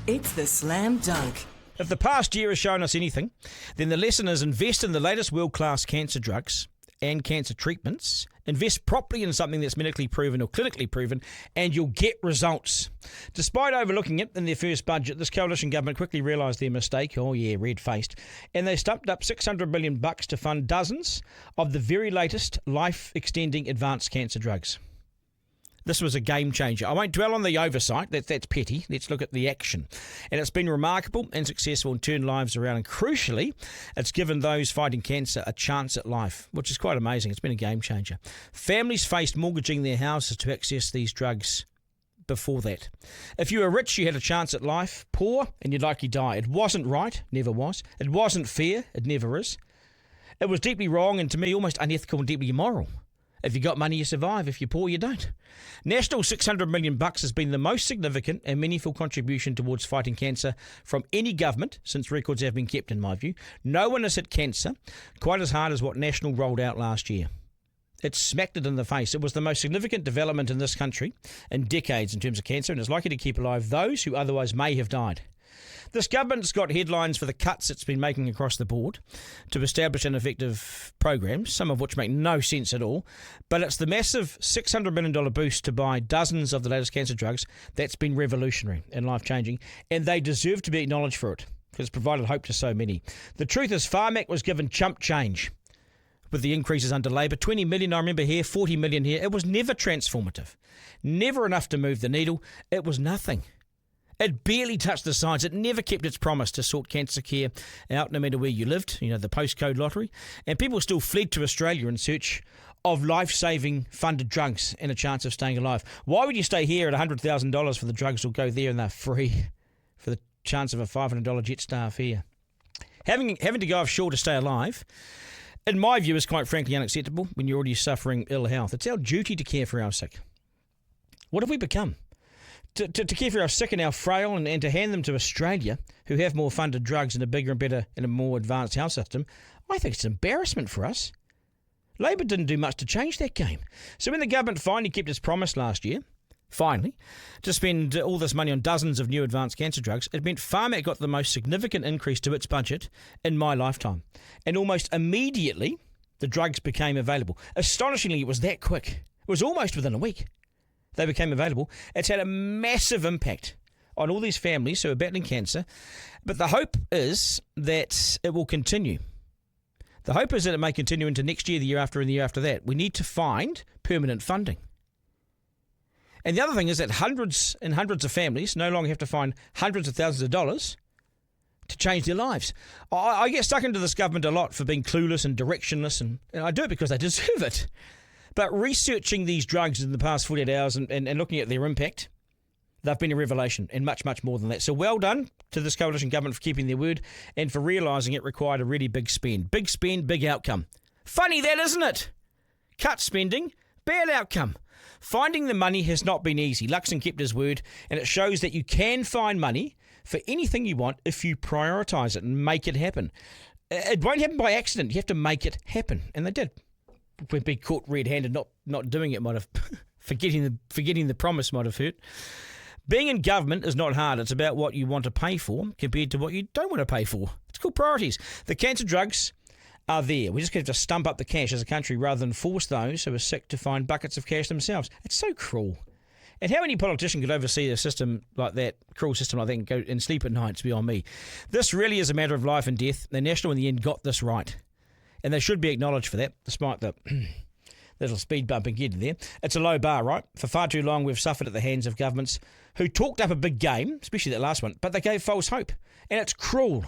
It's the Slam Dunk. If the past year has shown us anything, then the lesson is invest in the latest world-class cancer drugs and cancer treatments. Invest properly in something that's medically proven or clinically proven, and you'll get results. Despite overlooking it in their first budget, this coalition government quickly realised their mistake. Oh yeah, red-faced. And they stumped up $600 million to fund dozens of the very latest life-extending advanced cancer drugs. This was a game changer. I won't dwell on the oversight. That's petty. Let's look at the action. And it's been remarkable and successful and turned lives around. And crucially, it's given those fighting cancer a chance at life, which is quite amazing. It's been a game changer. Families faced mortgaging their houses to access these drugs before that. If you were rich, you had a chance at life. Poor, and you'd likely die. It wasn't right. Never was. It wasn't fair. It never is. It was deeply wrong and, to me, almost unethical and deeply immoral. If you got money, you survive. If you're poor, you don't. National $600 million has been the most significant and meaningful contribution towards fighting cancer from any government since records have been kept, in my view. No one has hit cancer quite as hard as what National rolled out last year. It smacked it in the face. It was the most significant development in this country in decades in terms of cancer, and is likely to keep alive those who otherwise may have died. This government's got headlines for the cuts it's been making across the board to establish ineffective programs, some of which make no sense at all. But it's the massive $600 million boost to buy dozens of the latest cancer drugs that's been revolutionary and life-changing, and they deserve to be acknowledged for it because it's provided hope to so many. The truth is, Pharmac was given chump change with the increases under Labor. 20 million, I remember here, 40 million here. It was never transformative, never enough to move the needle. It was nothing. It barely touched the sides. It never kept its promise to sort cancer care out no matter where you lived, the postcode lottery. And people still fled to Australia in search of life-saving funded drugs and a chance of staying alive. Why would you stay here at $100,000 for the drugs will go there and they're free for the chance of a $500 Jetstar fare? Having to go offshore to stay alive, in my view, is quite frankly unacceptable when you're already suffering ill health. It's our duty to care for our sick. What have we become? To care for our sick and our frail and to hand them to Australia, who have more funded drugs and a bigger and better and a more advanced health system, I think it's an embarrassment for us. Labor didn't do much to change that game. So when the government finally kept its promise last year, to spend all this money on dozens of new advanced cancer drugs, it meant Pharmac got the most significant increase to its budget in my lifetime. And almost immediately, the drugs became available. Astonishingly, it was that quick. It was almost within a week. They became available. It's had a massive impact on all these families who are battling cancer. But the hope is that it will continue. The hope is that it may continue into next year, the year after, and the year after that. We need to find permanent funding. And the other thing is that hundreds and hundreds of families no longer have to find hundreds of thousands of dollars to change their lives. I get stuck into this government a lot for being clueless and directionless, and I do it because they deserve it. But researching these drugs in the past 48 hours and looking at their impact, they've been a revelation and much, much more than that. So well done to this coalition government for keeping their word and for realising it required a really big spend. Big spend, big outcome. Funny that, isn't it? Cut spending, bad outcome. Finding the money has not been easy. Luxon kept his word, and it shows that you can find money for anything you want if you prioritise it and make it happen. It won't happen by accident. You have to make it happen. And they did. When being caught red-handed, not doing it might have forgetting the promise might have hurt. Being in government is not hard. It's about what you want to pay for compared to what you don't want to pay for. It's called priorities. The cancer drugs are there. We just have to stump up the cash as a country rather than force those who are sick to find buckets of cash themselves. It's so cruel. And how any politician could oversee a system like that, cruel system like that, and go and sleep at night, it's beyond me. This really is a matter of life and death. The National in the end got this right. And they should be acknowledged for that, despite the little speed bump in getting there. It's a low bar, right? For far too long, we've suffered at the hands of governments who talked up a big game, especially that last one, but they gave false hope. And it's cruel.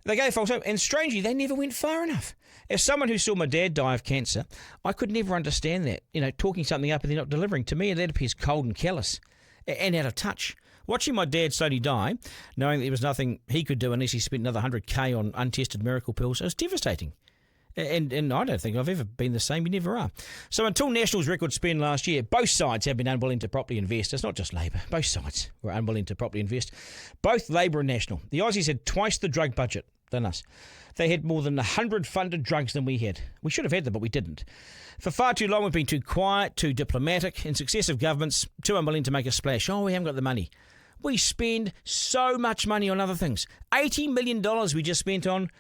They gave false hope. And strangely, they never went far enough. As someone who saw my dad die of cancer, I could never understand that. Talking something up and they're not delivering. To me, that appears cold and callous and out of touch. Watching my dad slowly die, knowing that there was nothing he could do unless he spent another $100K on untested miracle pills, it was devastating. And I don't think I've ever been the same. You never are. So until National's record spend last year, both sides have been unwilling to properly invest. It's not just Labor. Both sides were unwilling to properly invest. Both Labor and National. The Aussies had twice the drug budget than us. They had more than 100 funded drugs than we had. We should have had them, but we didn't. For far too long, we've been too quiet, too diplomatic, and successive governments too unwilling to make a splash. Oh, we haven't got the money. We spend so much money on other things. $80 million we just spent on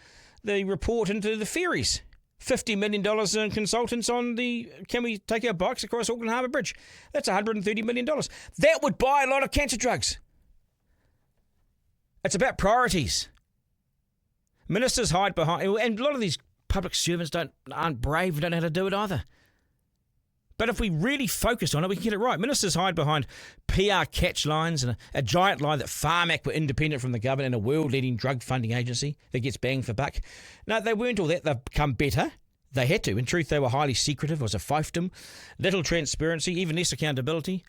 the report into the ferries. $50 million in consultants on can we take our bikes across Auckland Harbour Bridge? That's $130 million. That would buy a lot of cancer drugs. It's about priorities. Ministers hide behind, and a lot of these public servants aren't brave and don't know how to do it either. But if we really focus on it, we can get it right. Ministers hide behind PR catch lines and a giant lie that Pharmac were independent from the government and a world-leading drug funding agency that gets bang for buck. No, they weren't all that. They've become better. They had to. In truth, they were highly secretive. It was a fiefdom. Little transparency, even less accountability,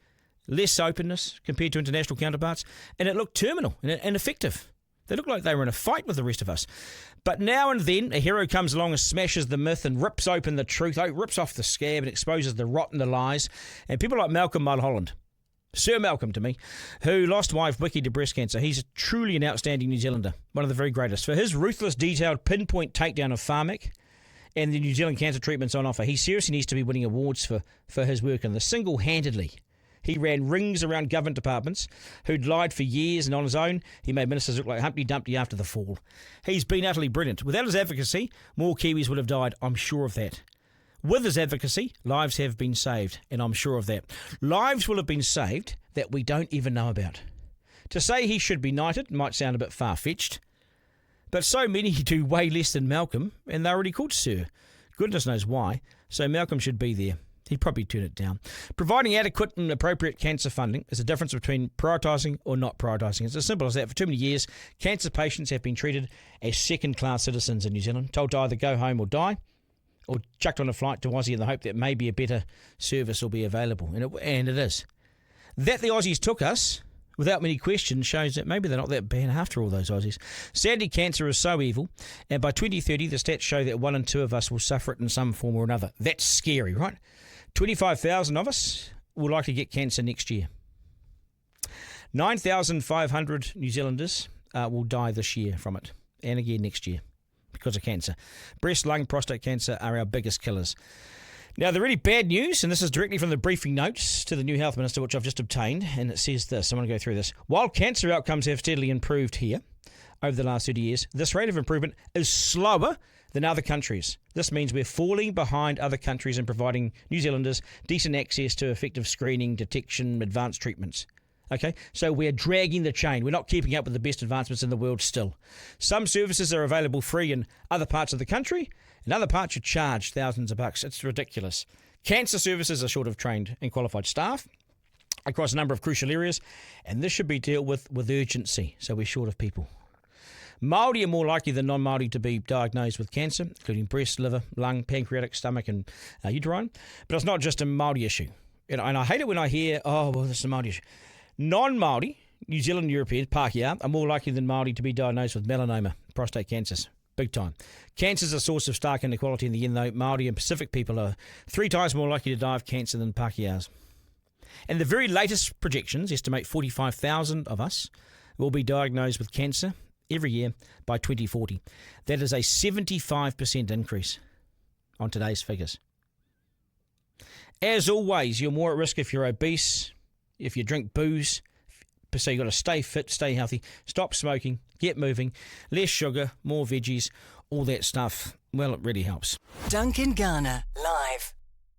less openness compared to international counterparts. And it looked terminal and ineffective. They looked like they were in a fight with the rest of us. But now and then, a hero comes along and smashes the myth and rips open the truth, rips off the scab and exposes the rot and the lies. And people like Malcolm Mulholland, Sir Malcolm to me, who lost wife Vicky to breast cancer. He's truly an outstanding New Zealander, one of the very greatest. For his ruthless, detailed, pinpoint takedown of Pharmac and the New Zealand cancer treatments on offer, he seriously needs to be winning awards for his work in this. Single-handedly, he ran rings around government departments who'd lied for years, and on his own, he made ministers look like Humpty Dumpty after the fall. He's been utterly brilliant. Without his advocacy, more Kiwis would have died, I'm sure of that. With his advocacy, lives have been saved, and I'm sure of that. Lives will have been saved that we don't even know about. To say he should be knighted might sound a bit far-fetched, but so many do way less than Malcolm, and they're already called Sir. Goodness knows why, so Malcolm should be there. He'd probably turn it down. Providing adequate and appropriate cancer funding is the difference between prioritising or not prioritising. It's as simple as that. For too many years, cancer patients have been treated as second-class citizens in New Zealand, told to either go home or die, or chucked on a flight to Aussie in the hope that maybe a better service will be available. And it is. That the Aussies took us, without many questions, shows that maybe they're not that bad after all, those Aussies. Sadly, cancer is so evil, and by 2030, the stats show that 1 in 2 of us will suffer it in some form or another. That's scary, right? 25,000 of us will likely get cancer next year. 9,500 New Zealanders will die this year from it, and again next year because of cancer. Breast, lung, prostate cancer are our biggest killers. Now, the really bad news, and this is directly from the briefing notes to the new health minister, which I've just obtained, and it says this. I'm going to go through this. While cancer outcomes have steadily improved here over the last 30 years, this rate of improvement is slower than other countries. This means we're falling behind other countries in providing New Zealanders decent access to effective screening, detection, advanced treatments. Okay, so we're dragging the chain. We're not keeping up with the best advancements in the world still. Some services are available free in other parts of the country. In other parts, you charge thousands of bucks. It's ridiculous. Cancer services are short of trained and qualified staff across a number of crucial areas, and this should be dealt with urgency, so we're short of people. Māori are more likely than non-Māori to be diagnosed with cancer, including breast, liver, lung, pancreatic, stomach and uterine. But it's not just a Māori issue. And I hate it when I hear, this is a Māori issue. Non-Māori, New Zealand Europeans, Pākehā, are more likely than Māori to be diagnosed with melanoma, prostate cancers. Big time. Cancer is a source of stark inequality in the end, though. Māori and Pacific people are 3 times more likely to die of cancer than Pākehās. And the very latest projections estimate 45,000 of us will be diagnosed with cancer every year by 2040. That is a 75% increase on today's figures. As always, you're more at risk if you're obese, if you drink booze. So you've got to stay fit, stay healthy, stop smoking, get moving, less sugar, more veggies, all that stuff. Well, it really helps. Duncan Garner, live.